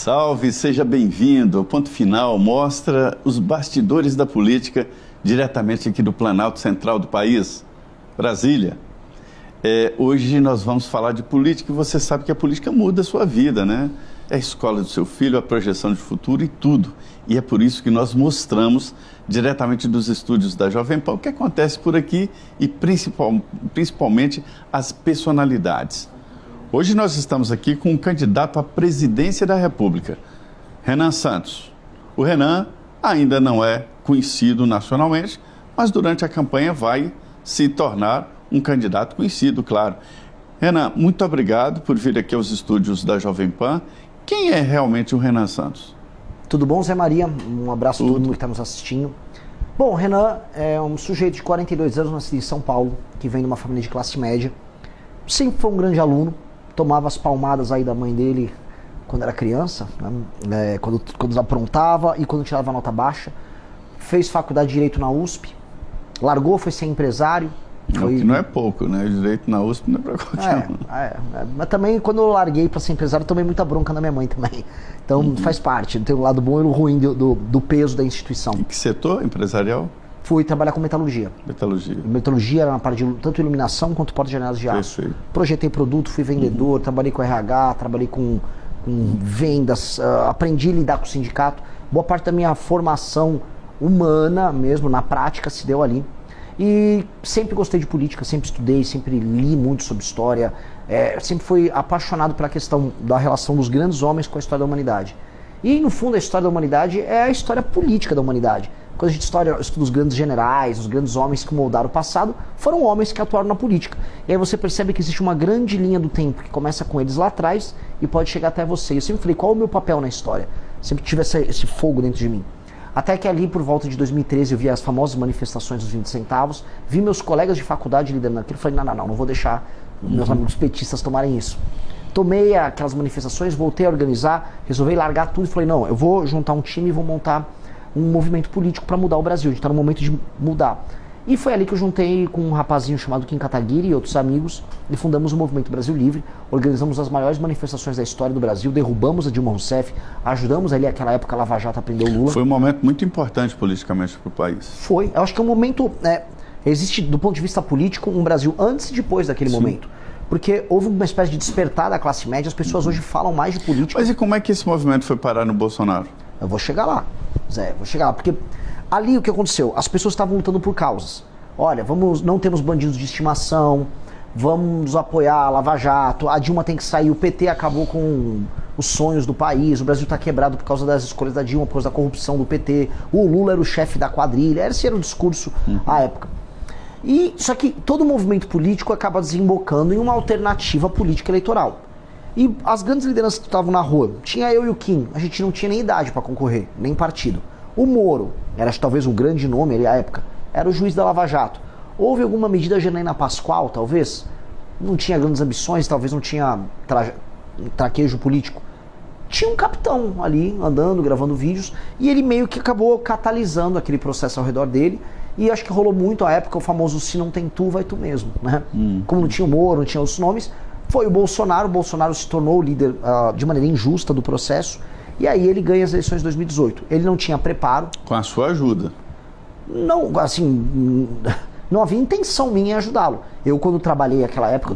Salve, seja bem-vindo. O Ponto Final mostra os bastidores da política diretamente aqui do Planalto Central do país, Brasília. Hoje nós vamos falar de política e você sabe que a política muda a sua vida, né? É a escola do seu filho, a projeção de futuro e tudo. E é por isso que nós mostramos diretamente dos estúdios da Jovem Pan o que acontece por aqui e principalmente as personalidades. Hoje nós estamos aqui com um candidato à presidência da República, Renan Santos. O Renan ainda não é conhecido nacionalmente, mas durante a campanha vai se tornar um candidato conhecido, claro. Renan, muito obrigado por vir aqui aos estúdios da Jovem Pan. Quem é realmente o Renan Santos? Tudo bom, Zé Maria? Um abraço a todo mundo que está nos assistindo. Bom, o Renan é um sujeito de 42 anos, nascido em São Paulo, que vem de uma família de classe média. Sempre foi um grande aluno, tomava as palmadas aí da mãe dele quando era criança, né? Quando aprontava e quando tirava nota baixa. Fez faculdade de Direito na USP, largou, foi ser empresário. Que não é pouco, né? Direito na USP não é pra qualquer um. Mas também quando eu larguei para ser empresário, tomei muita bronca na minha mãe também. Então faz parte, tem o lado bom e o ruim do peso da instituição. Em que setor empresarial? Fui trabalhar com metalurgia. Metalurgia era na parte de tanto iluminação quanto portas de janelas de aço. Perfeito. Projetei produto, fui vendedor, trabalhei com RH, trabalhei com vendas, aprendi a lidar com o sindicato. Boa parte da minha formação humana mesmo, na prática, se deu ali. E sempre gostei de política, sempre estudei, sempre li muito sobre história, sempre fui apaixonado pela questão da relação dos grandes homens com a história da humanidade. E no fundo a história da humanidade é a história política da humanidade. Quando a gente estuda os grandes generais, os grandes homens que moldaram o passado, foram homens que atuaram na política. E aí você percebe que existe uma grande linha do tempo que começa com eles lá atrás e pode chegar até você. Eu sempre falei, qual é o meu papel na história? Sempre tive esse fogo dentro de mim. Até que ali, por volta de 2013, eu vi as famosas manifestações dos 20 centavos, vi meus colegas de faculdade liderando aquilo, falei, não vou deixar meus amigos petistas tomarem isso. Tomei aquelas manifestações, voltei a organizar, resolvi largar tudo e falei, não, eu vou juntar um time e vou montar um movimento político para mudar o Brasil, a gente está no momento de mudar. E foi ali que eu juntei com um rapazinho chamado Kim Kataguiri e outros amigos e fundamos o Movimento Brasil Livre, organizamos as maiores manifestações da história do Brasil, derrubamos a Dilma Rousseff, ajudamos ali naquela época a Lava Jato a prender o Lula. Foi um momento muito importante politicamente para o país. Foi, eu acho que é um momento, existe do ponto de vista político um Brasil antes e depois daquele momento. Porque houve uma espécie de despertar da classe média, as pessoas hoje falam mais de política. Mas e como é que esse movimento foi parar no Bolsonaro? Eu vou chegar lá, Zé, porque ali o que aconteceu? As pessoas estavam lutando por causas. Olha, não temos bandidos de estimação, vamos apoiar a Lava Jato, a Dilma tem que sair, o PT acabou com os sonhos do país, o Brasil está quebrado por causa das escolhas da Dilma, por causa da corrupção do PT, o Lula era o chefe da quadrilha, esse era o discurso à época. Só que todo movimento político acaba desembocando em uma alternativa política eleitoral. E as grandes lideranças que estavam na rua, tinha eu e o Kim, a gente não tinha nem idade para concorrer, nem partido. O Moro, era talvez um grande nome ali à época, era o juiz da Lava Jato. Houve alguma medida Janaína Pascoal, talvez? Não tinha grandes ambições, talvez não tinha traquejo político. Tinha um capitão ali, andando, gravando vídeos, e ele meio que acabou catalisando aquele processo ao redor dele, e acho que rolou muito à época o famoso se não tem tu, vai tu mesmo, né? Como não tinha o Moro, não tinha outros nomes, foi o Bolsonaro se tornou o líder de maneira injusta do processo, e aí ele ganha as eleições de 2018. Ele não tinha preparo. Com a sua ajuda. Não, assim, não havia intenção minha em ajudá-lo. Eu, quando trabalhei naquela época,